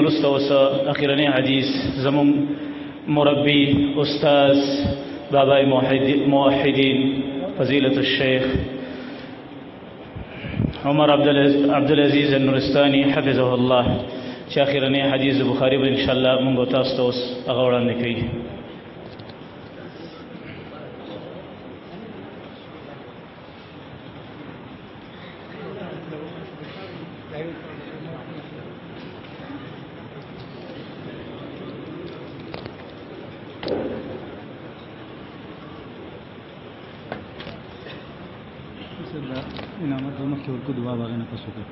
نرست وسا اخیرنی حدیث زمون مربی استاذ بابای موحدین فضیلة الشیخ عمر عبدالعزیز النورستانی حفظه الله چې اخیرنی حدیث بخاری به ان شاء الله مونږ تاسو ته اوس هغه وړاندې کوي. انعامات دومره کې ورکو دعا باغ نه پسو کې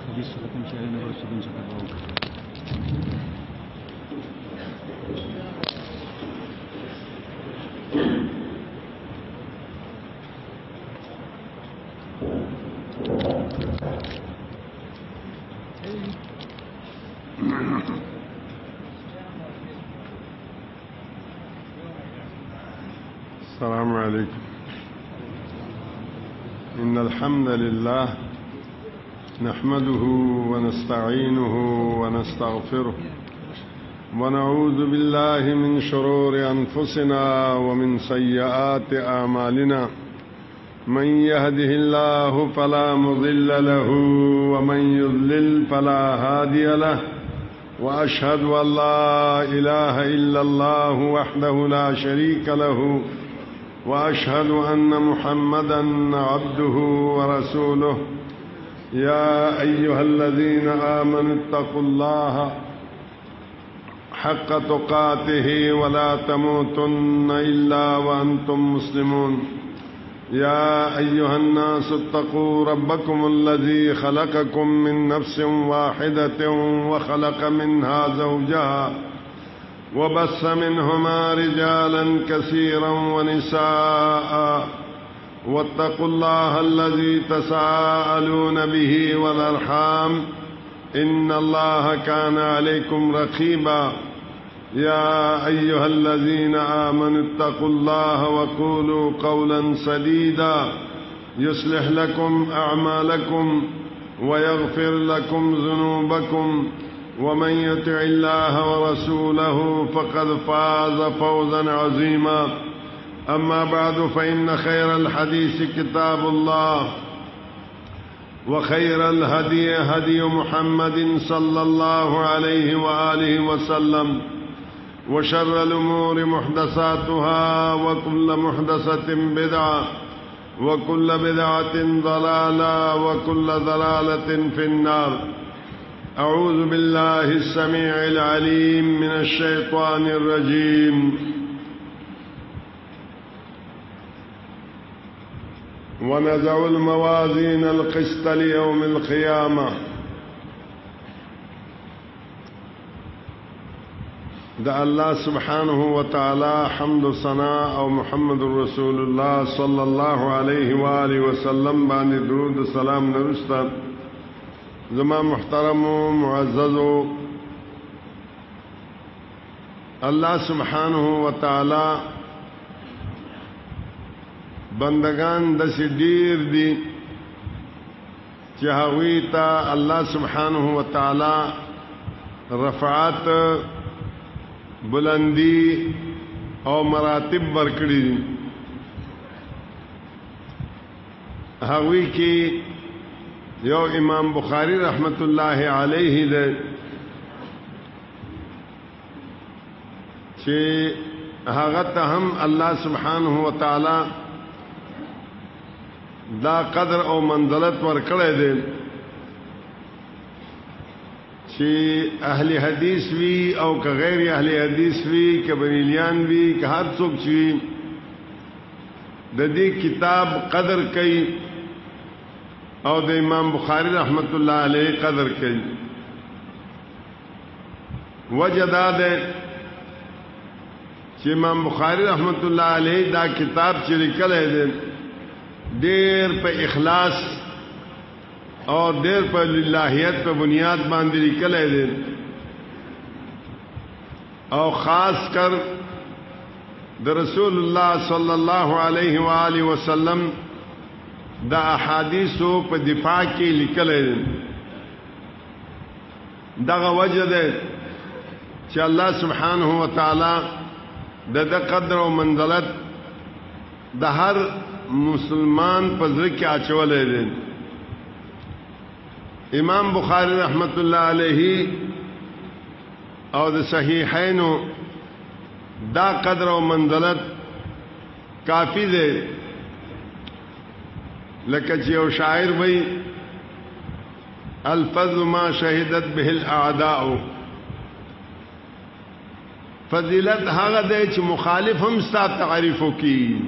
حدیث ختم شي نه ورسې بن څه کړو. السلام عليكم. إن الحمد لله نحمده ونستعينه ونستغفره ونعوذ بالله من شرور أنفسنا ومن سيئات أعمالنا من يهده الله فلا مضل له ومن يضلل فلا هادي له وأشهد أن لا إله إلا الله وحده لا شريك له وأشهد أن محمدا عبده ورسوله. يا أيها الذين آمنوا اتقوا الله حق تقاته ولا تموتن إلا وأنتم مسلمون. يا أيها الناس اتقوا ربكم الذي خلقكم من نفس واحدة وخلق منها زوجها وبث منهما رجالا كثيرا ونساء واتقوا الله الذي تساءلون به والأرحام إن الله كان عليكم رقيبا. يا أيها الذين آمنوا اتقوا الله وقولوا قولا سديدا يصلح لكم أعمالكم ويغفر لكم ذنوبكم ومن يطع الله ورسوله فقد فاز فوزا عظيما. أما بعد فإن خير الحديث كتاب الله وخير الهدي هدي محمد صلى الله عليه وآله وسلم وشر الأمور محدثاتها وكل محدثة بدعة وكل بدعة ضلالة وكل ضلالة في النار. أعوذ بالله السميع العليم من الشيطان الرجيم. ونضع الموازين القسط ليوم القيامة. دا الله سبحانه وتعالى حمد و ثناء او محمد رسول الله صلى الله عليه وآله وسلم باندې درود و سلام نرستا. زما محترم و معزز الله سبحانه وتعالى بندگان دسی ډیر دي چې هغوی ته الله سبحانه وتعالى رفعات بلندی او مراتب ورکړي دي. هغوی کې یو امام بخاری رحمت الله علیه ده چې هغه ته هم الله سبحانه وتعالى دا قدر او منزلت ورکړی دی چې اهل حدیث وی او که غیر اهل حدیث وی که بریلیان وی که هر څوک چې د دې کتاب قدر کوي او د امام بخاری رحمت الله علیه قدر کوي. وجه دا ده چې امام بخاری رحمت الله علیه دا کتاب چې لیکلی دی ډېر په اخلاص او ډېر په للهیت په بنیاد باندې لیکلی دی او خاص کر د رسول الله صلی الله علیه و آله وسلم د احادیثو په دفاع کې لیکلی دی. دغه وجه ده چې الله سبحانه و تعالی د قدر او منزلت د هر مسلمان په ځل کې اچولې ده. امام بخاری رحمت الله علیه او د صحیحینو دا قدر او منزلت کافی ده. لکه چې یو شاعر وایي الفضل ما شهدت به الاعداء، فضیلت هغه دی چې مخالف هم ستا تعریف وکي،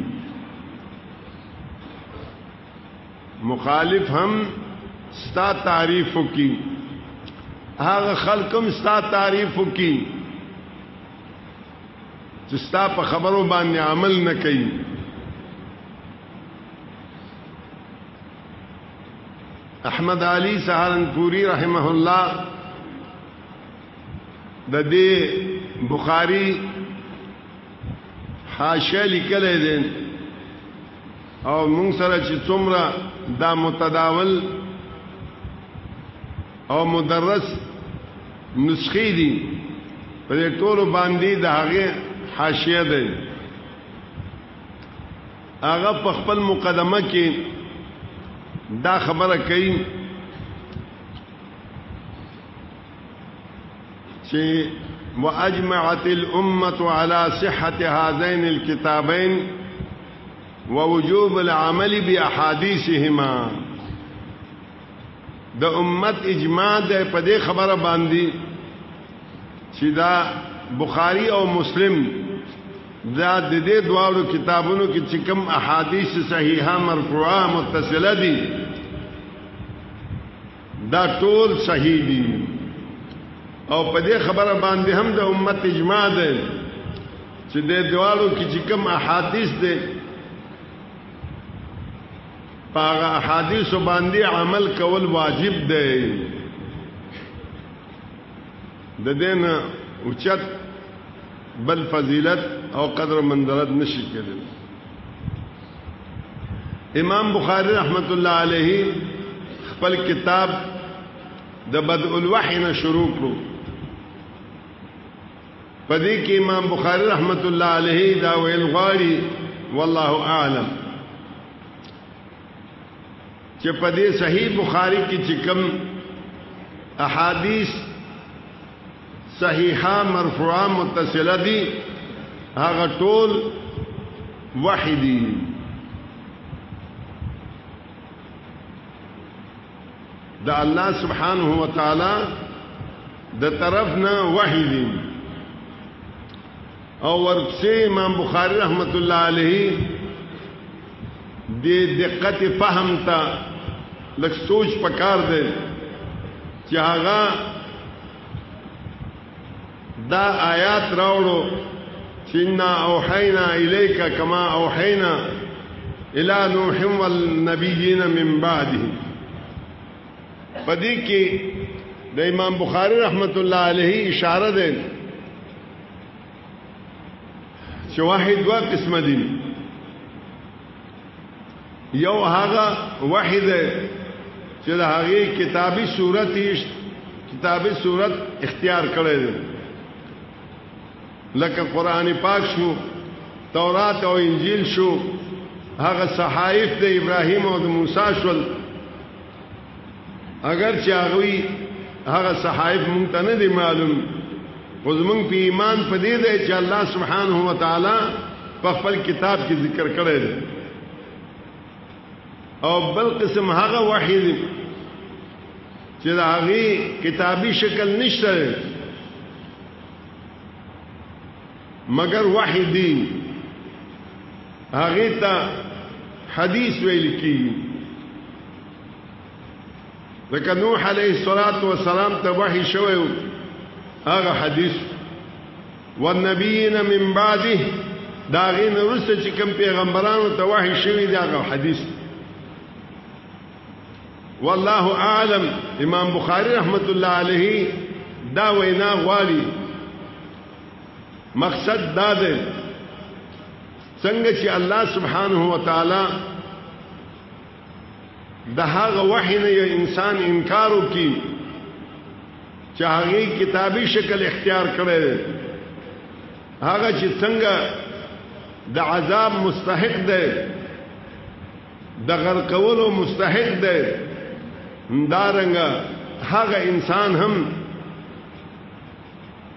مخالف هم ستا تعریف وکي، هغه خلق هم ستا تعریف وکي چې ستا په خبرو باندې عمل نه کوي. احمد علی سہارنپوری رحمه الله د دې بخاری حاشیه لیکلې ده او موږ سره چې څومره دا متداول او مدرس نسخې دي په دې ټولو باندې د هغه حاشیه ده. هغه په خپل مقدمه کې دا خبره کوي چې واجمعت الامه على صحه هذين الكتابين ووجوب العمل باحاديثهما. د امت اجماع ده په دې خبره باندې چې دا بخاری او مسلم دا د دې دواړو کتابونو کې چې کوم احادیث صحیحه مرفوعه متصله دي دا ټول صحیح دي. او په دې خبره باندې هم د امت اجماع ده چې د دواړو کې چې کوم احادیث دي هغه احادیث باندې عمل کول واجب دی. د دین اوچت بل فضیلت او قدر منزلت نشي کېدل. امام بخاری رحمت الله علیه خپل کتاب د بدء الوحی نه شروع کړو. پدې کې امام بخاری رحمت الله علیه دا ویل غواړي والله اعلم چې پدې صحیح بخاری کې چې کوم احادیث صحیحه مرفوعه متصله دي هغه ټول وحی دي. دا الله سبحانه و تعالی د طرفنا وحی دي. او ورپسې امام بخاری رحمت الله علیه د دقت فهم ته لږ سوچ پکار دی چې هغه دا آیات راوړو چې انا اوحینا الیک کما اوحینا الی نوح والنبیین من بعده. پدې کې د امام بخاری رحمت الله علیه اشاره ده چې واحد وا قسم دي. یو هغه واحد چې د هغه کتابي صورت اختیار کړی دی لکه قرآن پاک شو، تورات او انجیل شو، هغه صحائف د ابراهیم او د موسی شول. اگر چې هغه صحائف مونږ ته نه دي معلوم، خو زمونږ په ایمان په دې دی چې الله سبحانه و تعالی په خپل کتاب کې ذکر کړی دی. او بل قسم هغه وحی دی چې د هغه کتابي شکل نشته مگر وحی دی، هغه ته حدیث ویل کی. لکه نوح علیه السلام ته وحی شوی هغه حدیث، والنبیین من بعده دا غین رسل چې کوم پیغمبرانو ته وحی شوی دی هغه حدیث. والله اعلم امام بخاری رحمت الله علیه دا وینا غواړي مقصد دا ده څنګه چې الله سبحانه و تعالی د هغه وحی نه یو انسان انکار وکي چې چې هغه کتابي شکل اختیار کړي هغه چې څنګه د عذاب مستحق دی د غرقولو مستحق دی دارنګه هغه انسان هم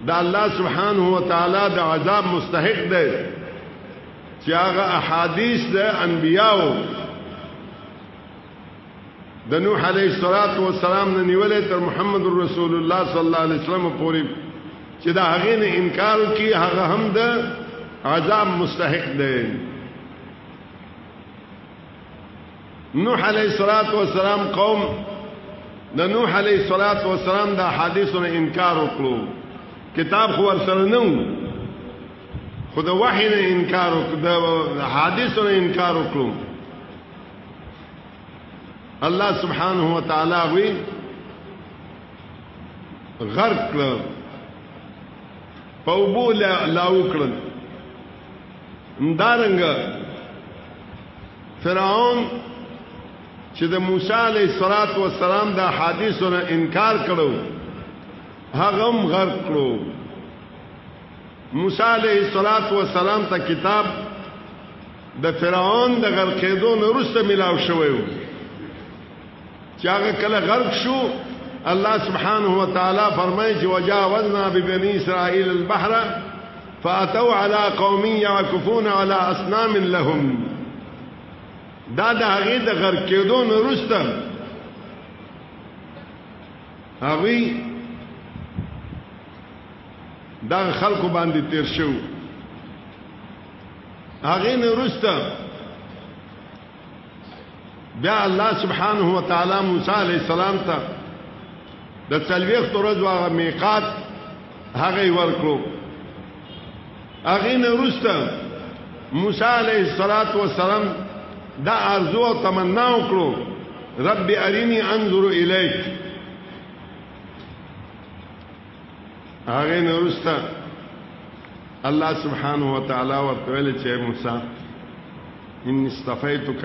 د الله سبحانه و تعالی د عذاب مستحق دی چې هغه احادیث د انبیاو د نوح علیه السلام نه نیولې تر محمد رسول الله صلی الله علیه وسلم پورې چې دا هغه نه انکار کوي هغه هم د عذاب مستحق دی نوح علیه السلام قوم د نوح علیه السلام د احادیثو نه انکار وکړو کتاب خو ورسره نه خو د وحی نه انکار وکړو د احادیثو نه انکار وکړو الله سبحانه و تعالی وی غرق کړ پوبو لاو کړل دارنګ فرعون چې د موسی علیه السلام د حدیثو نه انکار کړو هغه هم غرق کړو موسی علیه السلام ته کتاب د فرعون د غرقېدو نه وروسته ملاو شوی و چې هغه کله غرق شو الله سبحانه و تعالی فرمایي چې وجاوزنا ببني اسرائيل البحر فاتوا على قوم يعكفون على اصنام لهم دا د هغه د غرقېدو نه وروسته هغه دا خلکو باندې تیر شو هغه نه وروسته بیا الله سبحانه و تعالی موسی علیہ السلام ته د څلوېښت ورځو هغه میقات هغه ورکړو هغه نه وروسته موسی علیہ السلام دا ارزو او تمنا وکړو رب ارینی انظر الیک هغه نه وروسته الله سبحانه و تعالی ورته ویل چې موسی ان استفیتک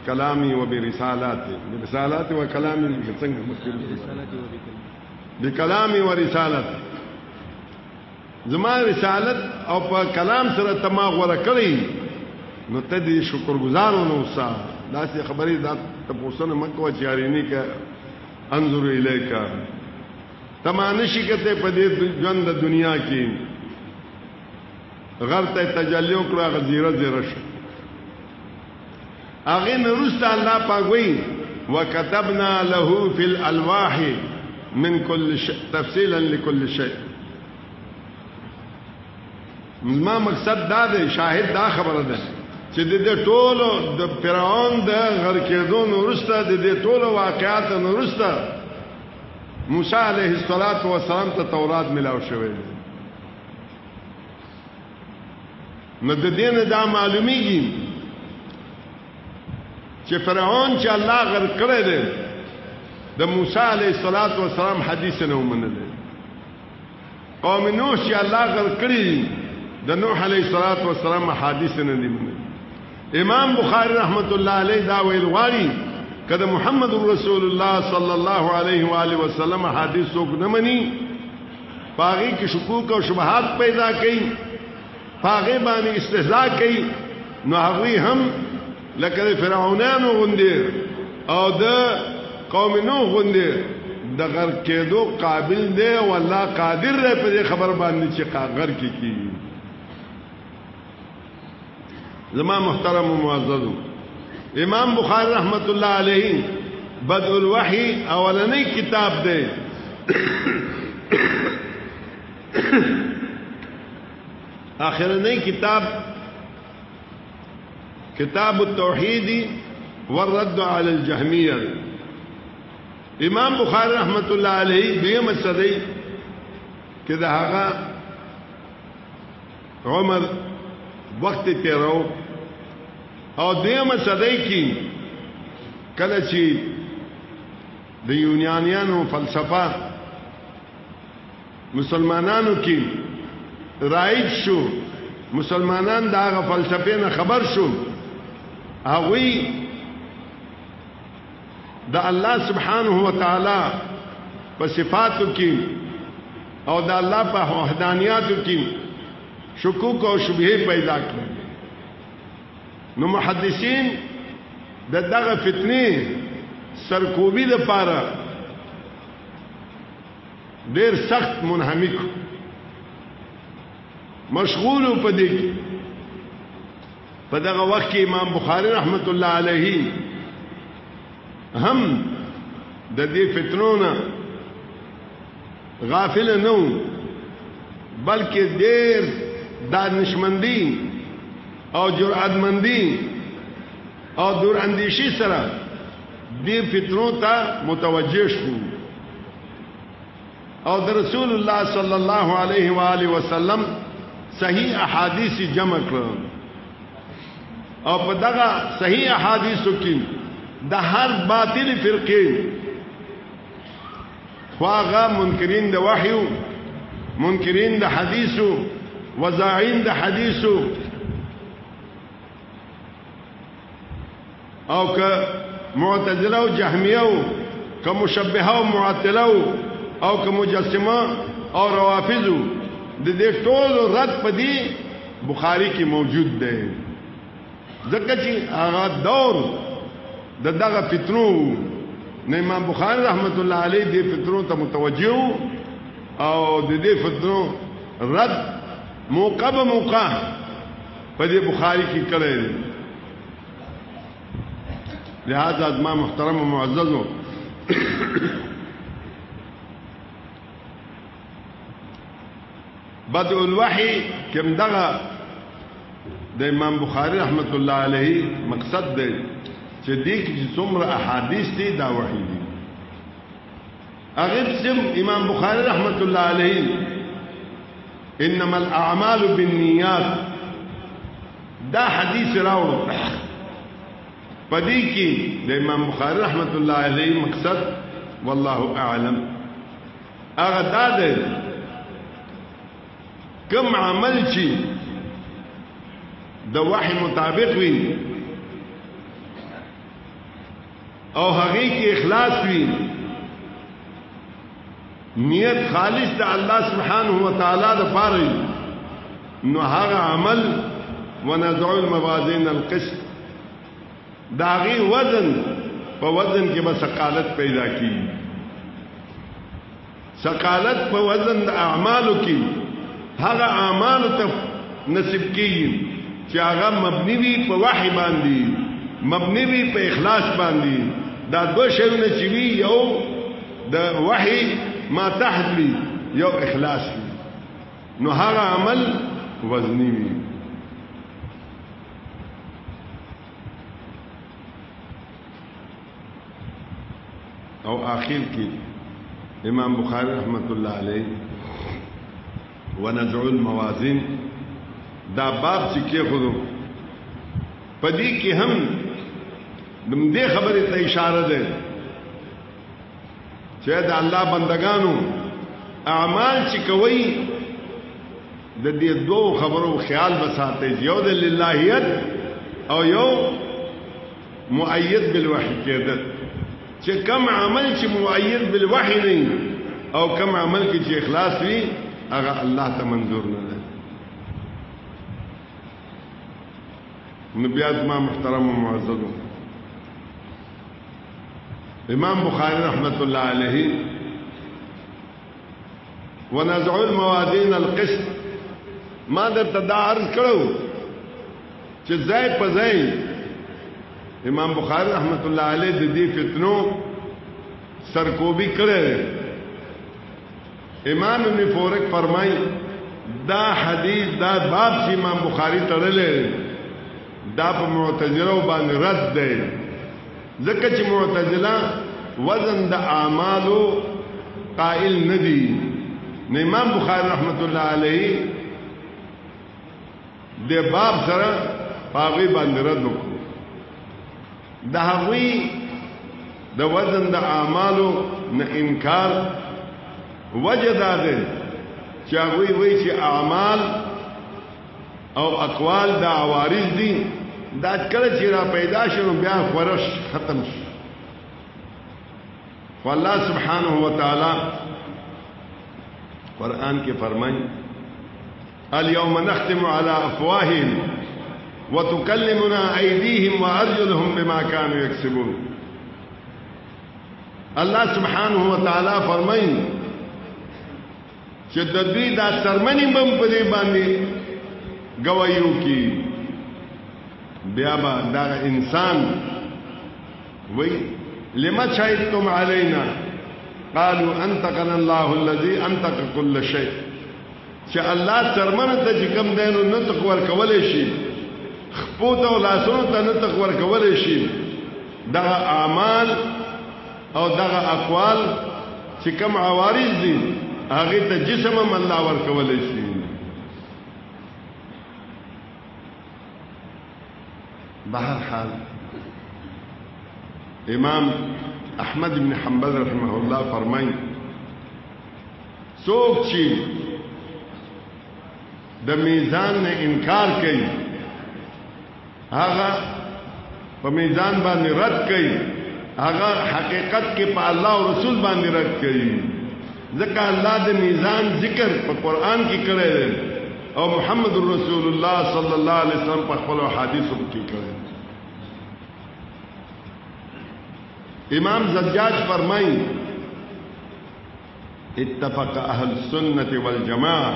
بکلامی و برسالاتي و کلامی څنګه مشکل بکلامی و رسالت زما رسالت او په کلام سره تما غوړه کړی نو ته دې شکرګزار ونه اوسه داسې خبرې دا تاسو نه مکو چارینی کا انظر الیکا تمانشی کته په دې ژوند د دنیا کې غر ته تجلی وکړه غزیره زیره شو اغه نورسته الله پاک وی وكتبنا له في الالواح من كل شيء تفصيلا لكل شيء ما مقصد دا دی شاهد دا خبره ده چې د ټولو د فرعون د غرقېدو وروسته د دې ټولو واقعات وروسته موسی علیه السلام ته تورات ملاو شوی نو د دین دا معلومیږي چې فرعون چې الله غرق کړی دی د موسی علیه السلام حدیث نه ومنل قوم نوح چې الله غرق کړی د نوح علیه السلام حدیث نه دی منل امام بخاری رحمت الله علیه دا ویل غواړي کله محمد رسول الله صلی الله علیه و آله وسلم حدیث څوک نه مني باغی کې شکوک او شبهات پیدا کړي باغی باندې استهزاء کړي نو هغه هم لکه فرعونانو غوندي او د قوم نوح غوندي د غرق کېدو قابل دی والله قادر دی په خبر باندې چې غرق کی زما محترم و معزز امام بخاری رحمت الله علیه بدء الوحی اولنی کتاب دی آخرنی کتاب التوحید والرد على الجهمیه امام بخاری رحمت الله علیه دیم صدی کې دا هغه عمر وخت تیرو او دیمه صدای کی کله چې د یونانیانو فلسفه مسلمانانو کې رایج شو مسلمانان داغه فلسفه نه خبر شو هغه د الله سبحانه و تعالی په صفاتو کې او د الله په وحدانیاتو کې شکوک او شبهه پیدا کړي. نو محدثین دغه فتنې سرکوبي د پاره ډېر سخت منهمک مشغول په دې کې. په دغه وخت کې امام بخاری رحمت الله علیه هم د دې فتنونو غافل نه و، بلکې ډېر دانشمندی او جرأتمندی او دور اندیشی سره دې فتنو ته متوجه شو او د رسول الله صلی الله علیه و آله وسلم صحیح احادیث جمع کړل او په دغه صحیح احادیثو کې د هر باطل فرقې خواغه منکرین د وحیو، منکرین د حدیثو، وزاعین د حدیثو او که معتزله او جهمیه او که مشبهه او معطله او که مجسمه او روافض د دې ټول رد پدی بخاری کې موجود دی. ځکه چې هغه دور دغه فتنو نه امام بخاری رحمت الله علیه دې فتنو ته متوجه او د دې فتنو رد موقع به موقع په دې بخاری کې کړی. لہذا ما محترم و معززو بدء الوحی کم دغه د امام بخاری رحمت الله علیه مقصد دی چې دې کې څومره احادیث دي دا وحی دي. هغه سم امام بخاری رحمت الله علیه انما الاعمال بالنیات دا حدیث راوړو پدې کې د امام بخاری رحمت الله علیه مقصد والله اعلم هغه دا دی کوم عمل چې د وحی مطابق وي او هغه کې اخلاص وي، نیت خالص د الله سبحانه و تعالی د پاره، نو هغه عمل ونضع الموازین القسط داغي وزن په وزن کې به ثقالت پیدا کی. ثقالت په وزن د اعمالو کې هغه اعمال ته نصیب کیږي چې هغه مبني وي په وحی باندې، مبني وي په اخلاص باندې. دا دوه شیونه چې وي، یو د وحی ما تحت وي، یو اخلاص وي، نو هغه عمل وزنی وي. او آخر کې امام بخاری رحمت الله علیه ونزع الموازین دا باب چې کې خودو پدې کې هم دې خبرې ته اشاره ده چې د الله بندگانو اعمال چې کوي د دې دوه خبرو خیال بساته، یو د للهیت او یو مؤید بالوحی کېده. چې کم عمل چې مؤید بالوحی نه او کم عمل کې چې اخلاص وي هغه الله ته منظور نه ده. نو بیا ما محترم و معززو امام بخاری رحمت الله علیه ونزع الموازین القسط ما درته دا عرض کړو چې ځای په ځای امام بخاری رحمت الله علیه د دې فتنو سرکوبی کړي. امام ابن فورک فرمای دا حدیث دا باب چې امام بخاری تړلې دا په معتزله باندې رد دی، ځکه چې معتزله وزن د اعمالو قائل نه دي. نو امام بخاری رحمت الله علیه د باب سره پاغي باندې رد وکړو. د هغوی د وزن د اعمالو نه انکار وجه دا ده چې هغوی وایي چې اعمال او اقوال دا عوارض دي، دا کله چې را پیدا شنو بیا خورش ختم شي. واللہ سبحانہ وتعالی قرآن کے فرمائیں اليوم نختم على افواههم وتكلمنا ايديهم وارجلهم بما كانوا يكسبون. اللہ سبحانہ وتعالی فرمائیں چې د دوی دا سرمنی بم په دې باندې گوايو کی بیا با دا انسان وی لما شهدتم علينا قالوا انطقنا الله الذي انطق كل شيء. چې الله سرمنه ته چې کوم دینو نطق ورکول شي خپو ته لاسونو ته نطق ورکول شي دغه اعمال او دغه اقوال چې کوم عوارض دي هغه ته جسم هم الله ورکول شي. بهر حال امام احمد بن حنبل رحمه الله فرمایي څوک چې د میزان نه انکار کوي هغه په میزان باندې رد کوي هغه حقیقت کې په الله او رسول باندې رد کوي. ځکه الله د میزان ذکر په قران کې کړی دی او محمد رسول الله صلی الله علیه وسلم په خپل حدیثو کې کړی. امام زجاج فرمایي اتفق اهل السنه والجماعه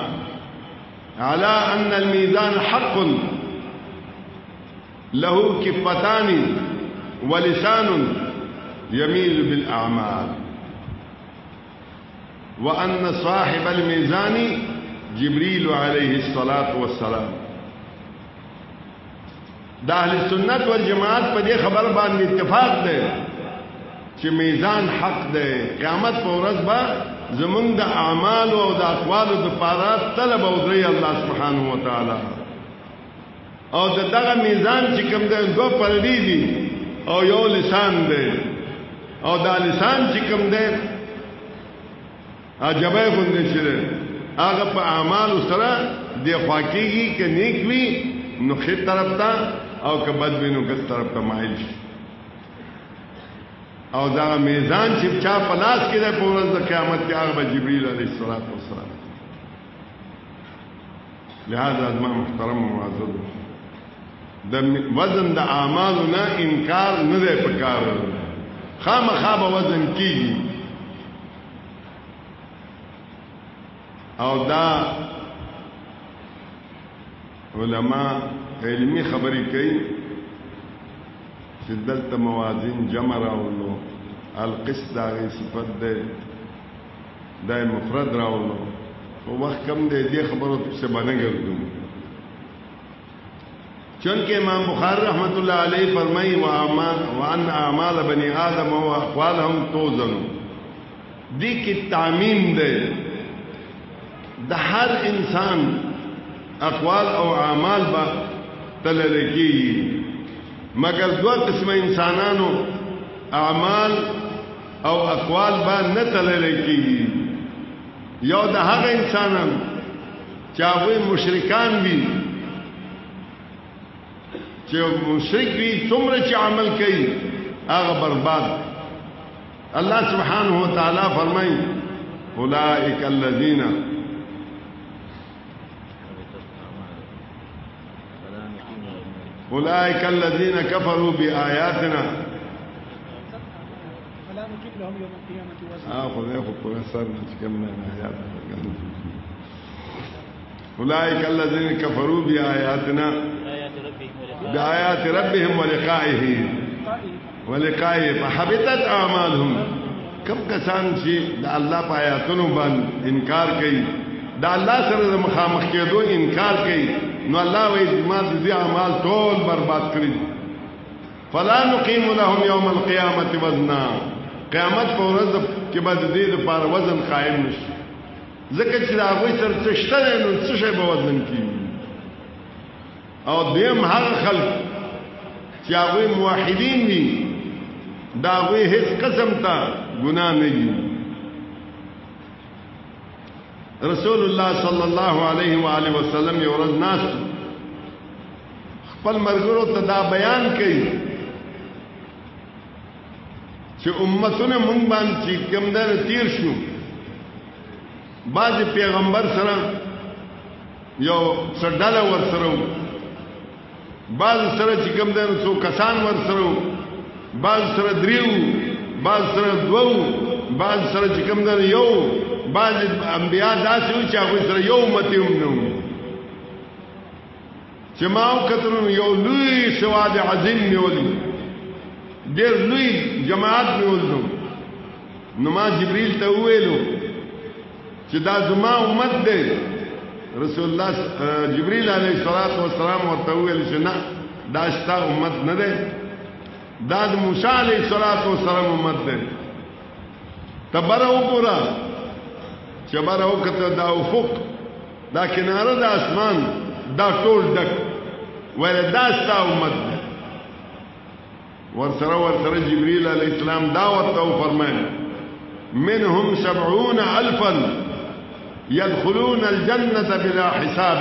على ان الميزان حق له كفتان ولسان يميل بالاعمال وان صاحب الميزان جبريل عليه الصلاه والسلام. دا اهل السنت والجماعت په دې خبر باندې اتفاق ده چې میزان حق ده. قیامت په ورځ به زمونږ د اعمال او د اقوال د پاره طلب او دري الله سبحانه وتعالى او دغه میزان چې کوم ده دو پردي دي او یو لسان ده او دا لسان چې کوم ده عجبه غوندې شره هغه په اعمال سره د خواکیږي کې نیک وي نو خې طرف ته او که بد وي نو ګس طرف ته مایل شي. او دا میزان چې چا پلاس کې ده په ورځ د قیامت کې هغه جبرئیل علیه السلام. لہذا ازما محترم و معزز د وزن د اعمالو نه انکار نه دی پکار خامخا به وزن کیږي. او دا علماء علمی خبرې کوي چې دلته موازین جمع راولو القسط داغی صفت ده دای مفرد راولو او وقت کم ده دی خبرو سے بنا گردوں. چونکہ امام بخاری رحمت اللہ علیہ فرمائی وان اعمال بنی آدم و اقوالهم توزن دی کی تعمیم ده د هر انسان اقوال او اعمال با تللکی مگر دو قسم انسانانو اعمال او اقوال با نه تللکی. یو د هغه انسانان چې هغه مشرکان وي چې مشرک وي څومره چې عمل کوي هغه برباد. الله سبحانه وتعالى فرمایي اولئک الذین اولئک الذین کفروا بآیاتنا فلا نقیم لهم یوم القیامة وزنا. خدای خو په سر نه کوم نه آیات اولئک الذین کفروا بآیاتنا بآیات ربهم ولقائه فحبطت اعمالهم. کم کسان چې د الله په آیاتونو باندې انکار کوي د الله سره د مخامخ کېدو انکار کوي نو الله وی ما دې اعمال ټول برباد کړی. فلا نقیم لهم یوم القیامة وزنا. قیامت په ورځ کې به دې لپاره وزن قائم نشي ځکه چې هغه سره څه شته نو څه شی به وزن کیږي. او دیم هغه خلق چې هغه موحدین دي دا هغه هیڅ قسم ته ګناه نه دي. رسول الله صلی الله علیه و آله وسلم یو ورځ ناس خپل مرګرو ته دا بیان کړي چې امتونه مونږ باندې کوم در تیر شو بعض پیغمبر سره یو سرداله ور سره بعض سره چې کوم در څو کسان ور سره بعض سره دریو بعض سره دوو بعض سره چې کوم در یو بعض انبیاء داسې و چې هغه سره یو امت هم نو چې ما وکتل یو لوی سواد عظیم نیولې ډېر لوی جماعت نیولې نو ما جبريل ته ویلو چې دا زما امت دی رسول الله جبريل عليه الصلاه والسلام ورته ویل چې نه دا ستا امت نه دی دا د موسی عليه الصلاه والسلام امت دی تبره وګوره چې بره وکړه دا افق دا کناره د اسمان دا ټول ډک ولې دا ستا امت دی ورسره جبريل عليه السلام دعوت او فرمایي منهم 70,000 يدخلون الجنة بلا حساب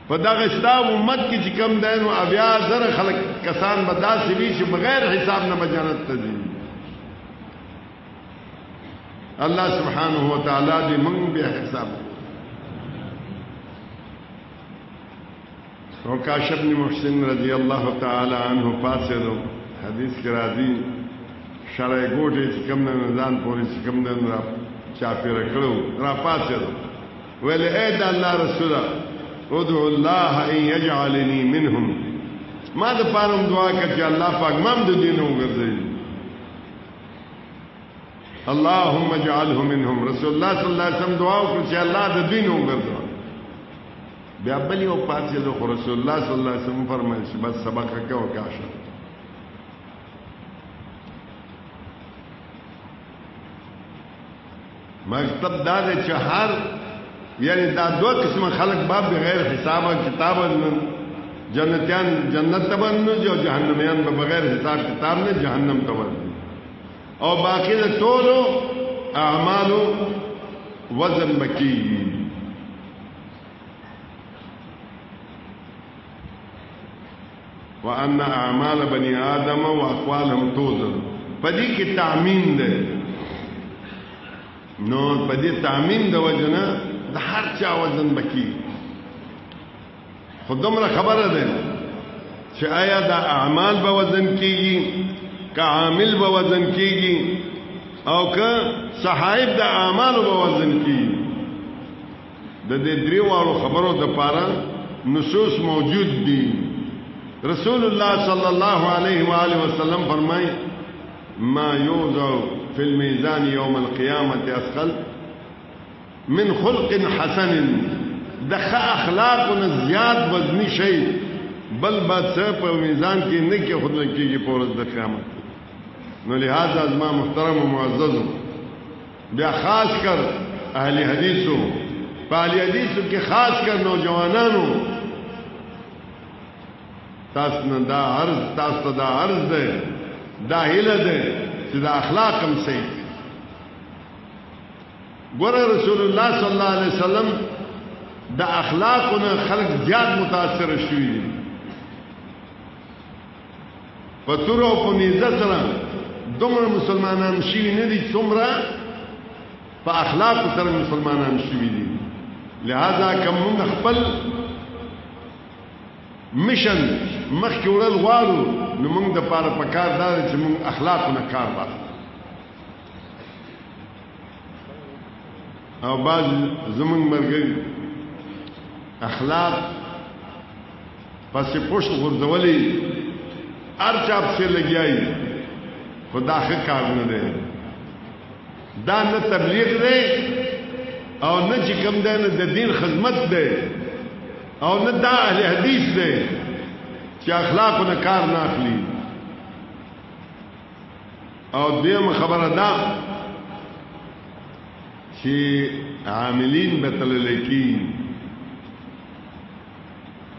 فدغه ستا امت کې چې کم دینو اویا زره خلق کسان به داسې وي چې بغیر حساب نه به جنت ته ځي الله سبحانه وتعالى دې موږ به حساب وکاش ابن محسن رضی الله تعالی عنہ پاسه دو حدیث کې راځي شرع ګوټه چې کم نه ځان پوری چې کم نه را چاپیره کړو را پاسه دو ویل اے د الله رسول ادعو الله ان يجعلني منهم ما د پاره دعا کړه چې الله پاک مام د دین وګرځي اللهم اجعله منهم رسول الله صلی الله علیه وسلم دعا وکړه چې الله د دین وګرځي بیا بلی او پاتې د رسول الله صلی الله علیه وسلم فرمایي چې بس سبق کا وکاشه مکتب دا د چهار یعنی دا دو قسم خلق باب بغیر حساب کتاب جنتیان جنت تبن جو جهنميان بغیر حساب کتاب نه جهنم تبن او باقی د ټولو اعمال وزن بکی وان اعمال بني ادم واقوالهم توزن پدې کې تعمیم ده نو پدې تعمیم د وجنه د هر چا وزن بکی خودمره خبره ده چې آیا د اعمال به وزن کیږي که عامل به وزن کیږي او که صحائف د اعمال به وزن کیږي د دې دریوالو خبرو د پاره نصوص موجود دي رسول الله صلی الله علیه و آله وسلم فرمای ما یوضع فی الميزان یوم القیامت اسقل من خلق حسن دخ اخلاق زیاد وزنی شی بل بد څه په میزان کې نه کې خود لکېږي په ورځ د قیامت نو لہذا ازما محترم و معزز بیا خاص کر اهل حدیثو په اهل حدیثو کې خاص کر نوجوانانو تاسو دا عرض ده دا هیله ده چې دا اخلاق هم صحیح ګوره رسول الله صلی الله علیه وسلم دا اخلاقونه خلق زیات متاثر شوي دي په تور او په نیزه سره دومره مسلمانان شوي نه دي څومره په اخلاق سره مسلمانان شوي دي لہذا کوم خپل مشن مخکې وړل غواړو نو موږ د پاره پکار دا چې موږ اخلاقونه کار واخلو او بعض زمونږ مرګي اخلاق پسې پښت غورځولې ارچاپ سے لګیای خدا ښه کار نه دی دا نه تبلیغ دی او نه چې کوم دی نه د دین خدمت دی او نه دا اهل حدیث دی چې اخلاقونه کار نه اخلي او دیم خبره ده چې عاملین بتل کی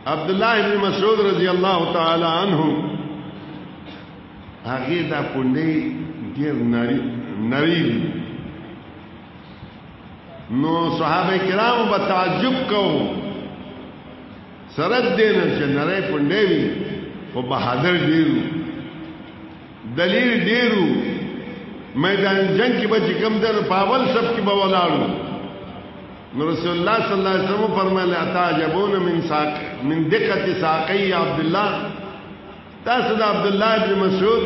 عبد الله بن مسعود رضی الله تعالی عنہ هغه دا پوندې ډیر نری نو صحابه کرام په تعجب کو سرد دین چې نری پوندې وي او بہادر دی دلیل ډیرو میدان جنگ کې به چې کوم در پاول سب کې به ولاړو نو رسول الله صلی الله علیه وسلم فرمایله اتعجبون من دقت ساقي عبد الله تاسو د عبد الله ابن مسعود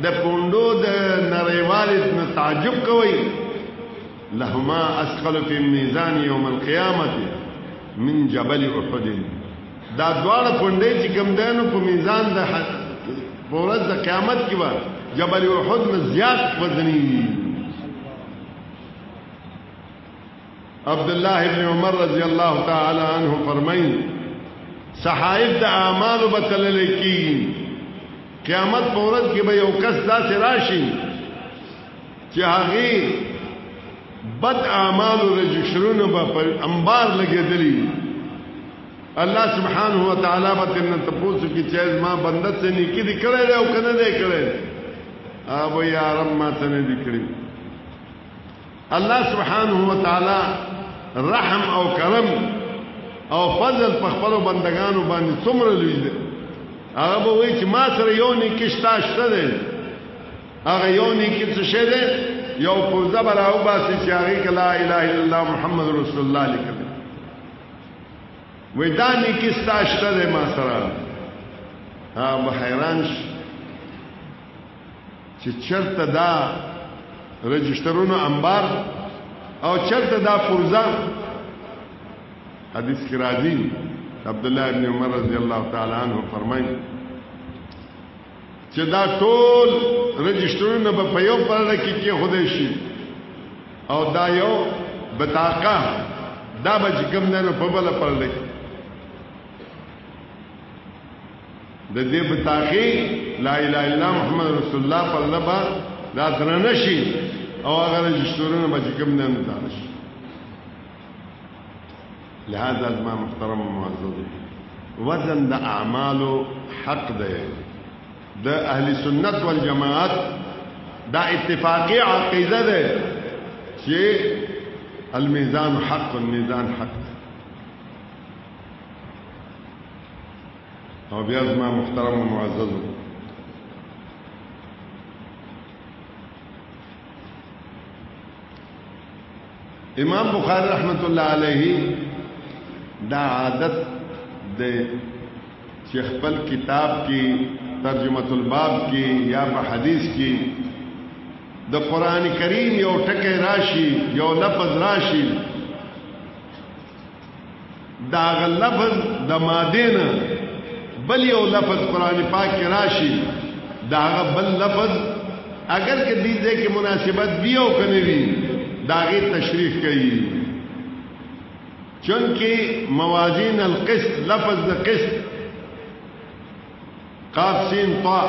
د پوندو د نریوالد نه تعجب کوئ لهما اسقل في الميزان يوم القيامه من جبل احد دا دواړه پوندې چې کوم دینو په میزان د ورځ د قیامت کې به جبل احد نه زیات وزنی. عبد الله ابن عمر رضی الله تعالی عنہ فرمایي صحائف د اعمال بتلل کی قیامت په ورځ کې به یو کس داسې راشي چې هغه بد اعمال رجشرونه په انبار لګېدلی الله سبحانه و تعالی به تنه تاسو کې چې ما بنده څه نیکی دي کړې او کنه دې کړې او یا رب ما څه نه دي کړې. الله سبحانه و تعالی رحم او کرم او فضل په خپل بندگانو باندې څومره لوی دی. هغه به وایي چې ما سره یو نیکی شته ده هغه یو نیکی څه شه ده یو پرزه براو باسي چې هغه لا اله الا الله محمد رسول الله لیکل وې دا نیکی شته ده ما سره به حیران چې چرته دا رجسترونو انبار او چرته دا پرزه. حدیث کی راضی عبد الله ابن عمر رضی الله تعالی عنہ فرمایي چې دا ټول رجسترونه په یو پرده کې خوده شي او دا یو بطاقه دا به کوم نه په بل پرده کې د دې بطاقه لا اله الا محمد رسول الله پر لبا دا درنه شي او هغه رجسترونه به کوم نه تعال شي. لهذا ما محترم معزز وزن د اعمالو حق ده د اهل سنت والجماعت دا اتفاقی عقیده ده چې المیزان حق والمیزان حق. او بیا ما محترم معزز امام بخاری رحمت الله علیه دا عادت د چې خپل کتاب کې ترجمه الباب کې یا په حدیث کې د قران کریم یو ټکی راشي یو لفظ راشي دا غ لفظ د مادینه بل یو لفظ قران پاک کې راشي دا غ بل لفظ اگر کې دې ځای کې مناسبت وی او کني وی دا غي تشریح کوي چونکه موازین القسط لفظ د قسط قاف سین طا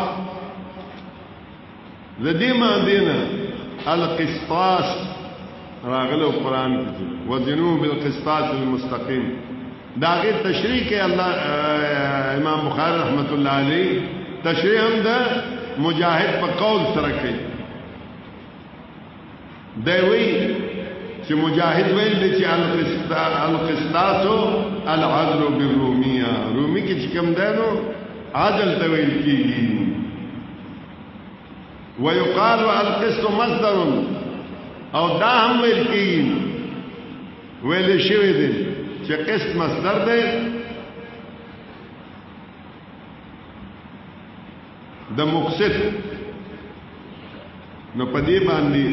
ذدی مادینا القسطاس راغله قرآن کې وزنوا بالقسطاس المستقيم دا غي تشریح کوي الله امام بخاری رحمت الله علیه تشریح هم د مجاهد په قول سره کوي دوی چې مجاهد ویل دي چې القسطاس العدل بالروميه رومي کې چې کوم دانو عدل ته ویل کیږي. ويقال القسط مصدر او دا هم ویل کیږي ویل شوی دی چې قسط مصدر دی د مقسط. نو په دې باندې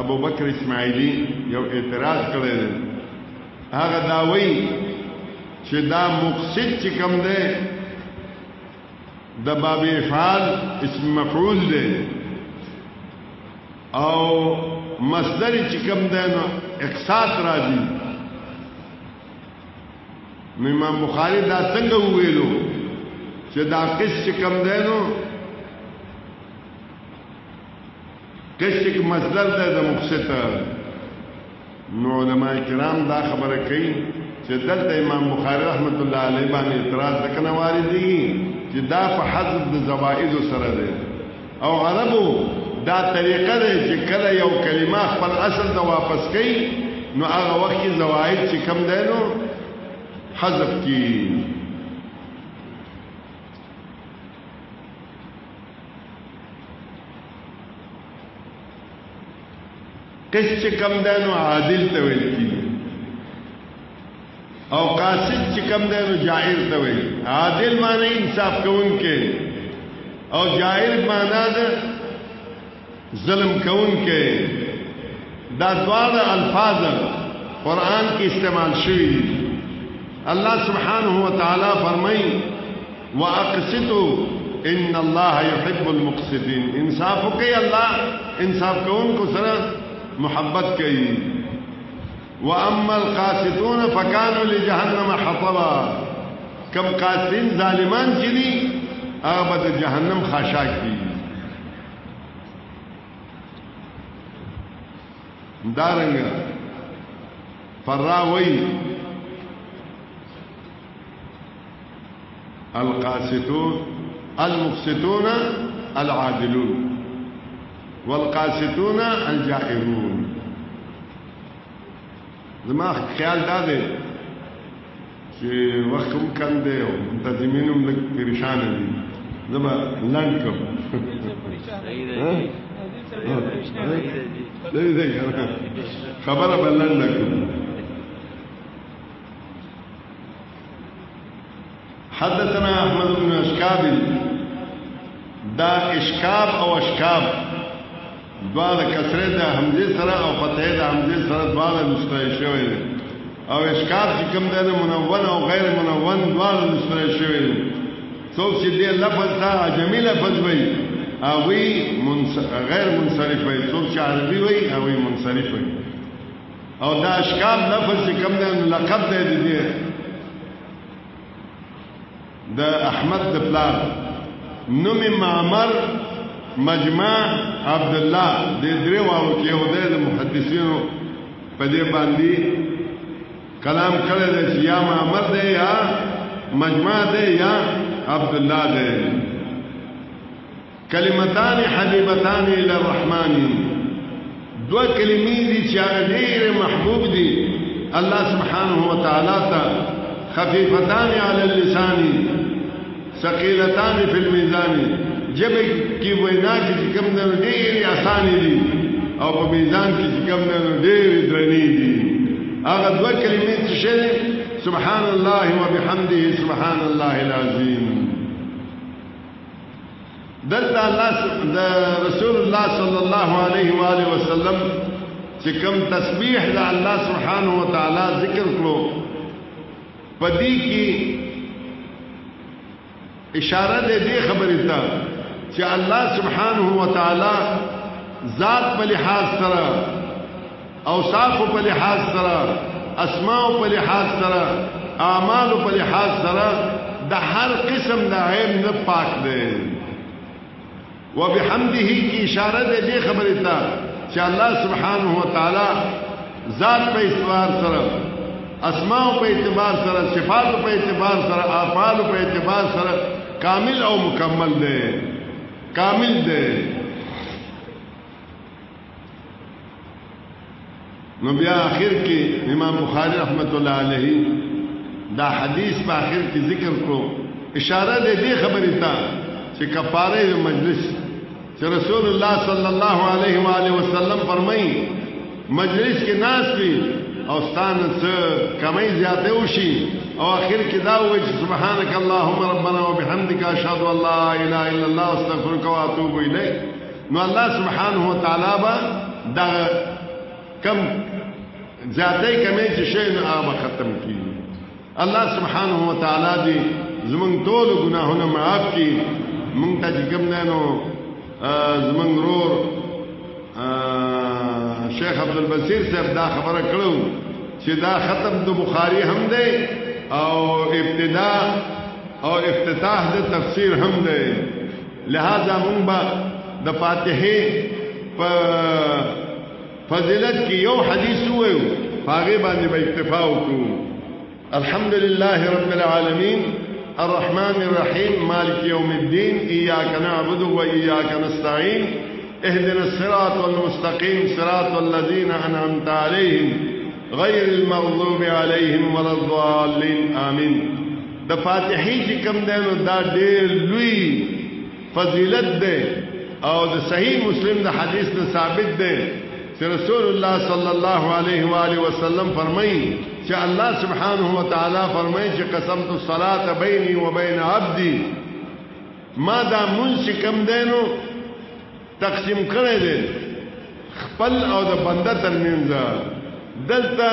ابو بکر اسماعیلی یو اعتراض کړی دی هغه دا وایي چې دا مقصد چې کوم دی د باب افعال اسم مفعول دی او مصدر چې کوم دی نو اقساط راځي. نو امام بخاری دا څنګه ویلو چې دا قص چې کوم دی نو کشک مصدر ده د مقصد. نو علماء کرام دا خبره کوي چې دلته امام بخاری رحمت الله علیه باندې اعتراض وکړ وارد دي چې دا په حذف د زوائد سره ده او عربو دا طریقه ده چې کله یو کلمه خپل اصل ته واپس کوي نو هغه وخت زوائد چې کم ده نو حذف کی. قسط چې کم دی نو عادل ته ویل کیږي او قاصد چې کم دی نو جائر ته ویل. عادل معنی انصاف کوونکی او جائر معنی د ظلم کوونکی. دا دواړه الفاظ قرآن کې استعمال شوي دي. الله سبحانه وتعالى فرمایي واقسطوا ان الله يحب المقسطين. انصاف کوي الله انصاف کوونکو سره محبت کوي. واما القاسطون فكانوا لجهنم حطبا. کم قاسطین ظالمان چې دي هغه د جهنم خاشاک دي. دارنګ فراوي القاسطون المقسطون العادلون والقاسطون الجائرون. زما خیال دا دی چې وخت هم کم دی او منتظمین هم لږ پریشان دي. زما لنډ کوم خبره به لنډه کوم. حدثنا احمد بن اشکاب. دا اشکاب او اشکاب دواړه کسره د حمزه سره او فتحه د حمزه سره دواړه نسخه شوی دي. او اشکاب چې کوم دی منون او غیر منون دواړه نسخه شوی دي. څوک چې دې لفظ ته عجمی لفظ وایي او وی غیر منصرف وي. څوک چې عربي وي او وی منصرف وي. او دا اشکاب لفظ چې کوم دی لقب دی دي د احمد د پلار نوم معمر مجمع عبد الله د درو او کې یو د محدثینو په دې باندې کلام کړی دی چې یا معمر دی یا مجمع دی یا عبد الله دی. کلمتان حبیبتان الى الرحمن. دو کلمې دي چې ډېر محبوب دي الله سبحانه وتعالى ته. خفیفتان علی اللسان ثقیلتان فی المیزان. جب کی وینا چې کوم نه ډېر آسان دي او په میزان کې کوم نه ډېر درنې دي. هغه دوه کلمې چې سبحان الله وبحمده سبحان الله العظیم. دلته الله د رسول الله صلی الله علیه و آله وسلم چې کوم تسبیح د الله سبحانه وتعالى ذکر کړو پدې کې اشاره دې خبرې ته چې الله سبحانه وتعالى ذات په لحاظ سره اوصاف په لحاظ سره اسماء په لحاظ سره اعمال په لحاظ سره د هر قسم د عیب نه پاک دی. وبحمده کی اشاره دې خبرې ته چې الله سبحانه وتعالى ذات په اعتبار سره اسماء په اعتبار سره صفات په اعتبار سره افعال په اعتبار سره کامل او مکمل دی. کامل دی. نو بیا آخر کې امام بخاری رحمت الله علیه دا حدیث په آخر کې ذکر کو اشاره دې خبرې ته چې کفاره مجلس چې رسول الله صلی الله علیه و آله وسلم فرمایي مجلس کې ناس وي او ستانه څه کمی زیاته وشي او اخر کې دا وایي چې سبحانك اللهم ربنا وبحمدك اشهد ان لا اله الا الله استغفرك واتوب الیک. نو الله سبحانه وتعالى با دا کم ذاته کمی چې شی نه هغه ختم کړي. الله سبحانه وتعالى دې زمونږ ټول ګناهونه معاف کړي. مونږ ته چې کوم نه نو زمونږ رور شیخ عبدالبصیر صاحب دا خبره کړو چې دا ختم د بخاری هم دی او ابتدا او افتتاح د تفسیر هم دی. لہذا مونږ به د فاتحه په فضیلت کې یو حدیث وایو هغه باندې به اکتفا وکړو. الحمد لله رب العالمين الرحمن الرحيم مالك يوم الدين إياك نعبد وإياك نستعين اهدنا الصراط المستقيم صراط الذين أنعمت عليهم غير المغضوب عليهم ولا الضالين آمين. د فاتحې چې کوم دی نو دا ډېر لوی فضیلت دی او د صحیح مسلم د حدیث نه ثابت دی چې رسول الله صلی الله علیه و آله وسلم فرمایي چې الله سبحانه و تعالی فرمایي چې قسمت الصلاة بیني و بین عبدي ما دا منځ کم دینو تقسیم کړی دی خپل او د بنده ترمنځ دلته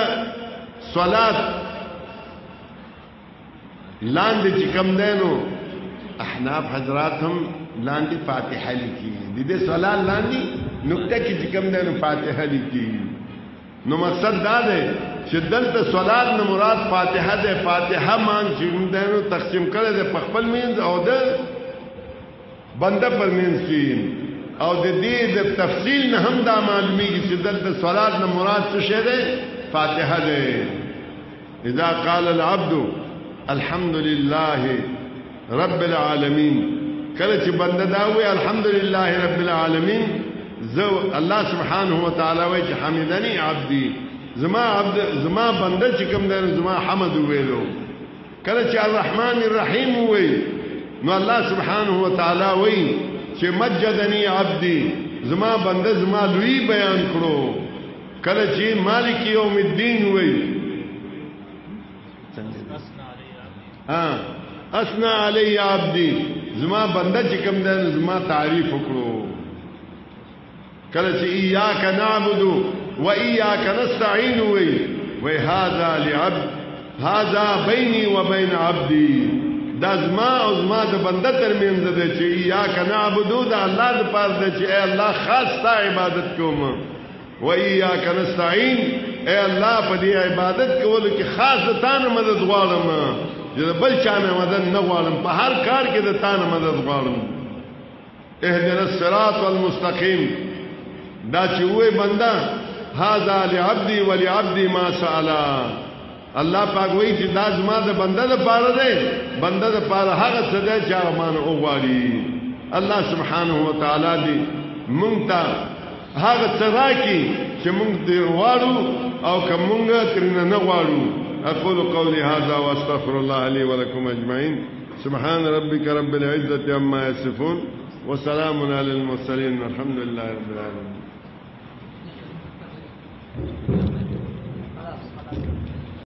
صلات لاندې چې کم دینو احناف حضرات هم لاندې فاتحه لیکي د دې صلات لاندې نقطه کې چې کم دینو فاتحه لیکي نو مقصد دا دی چې دلته صلات نه مراد فاتحه ده فاتحه مان چې کم دینو تقسیم کړی دی په خپل منځ او د بنده پر منځ کې او د دې د تفصیل نه هم دا معلومیږي چې دلته صلات نه مراد څه شی ده فاتحه ده اذا قال العبد الحمد لله رب العالمین کله چې بنده دا وی الحمد لله رب العالمین زو الله سبحانه و تعالی وی چې حمدنی عبدی زما بنده چې کوم دی زما حمد ویلو کله چې الرحمن الرحیم وی نو الله سبحانه و تعالی وی چې مجدنی عبدی زما بنده زما لوی بیان کړو کله چې مالک یوم الدین وی اسنا علی عبدی زما بنده چې کوم دی زما تعریف وکړو کله چې ایاک نعبد و ایاک نستعین وی هذا لعبد هذا بیني و بین عبدی دا زما او زما د بنده ترمنځ دی چې ایاک نعبد دا الله د پاره دی چې اے الله خاص تا عبادت کوم و ایاک نستعین اے الله په دې عبادت کولو کې خاص تا نه مدد غواړم چې بل چا نه مدد نه غواړم په هر کار کې د تا نه مدد غواړم اهدنا الصراط المستقیم دا چې وې بندا هاذا لعبدي ولعبدي ما سأل الله پاک وایي چې دا زما د بنده د پاره دی بنده د پاره هغه څه دی چې هغه مان اوغواړي الله سبحانه و تعالی دې مونږ ته هغه څه راکړي چې مونږ دې غواړو او که مونږ ترنه نه غواړو اقول قولي هذا واستغفر الله لي ولكم اجمعين سبحان ربك رب العزة عما يصفون وسلام على المرسلين والحمد لله رب العالمين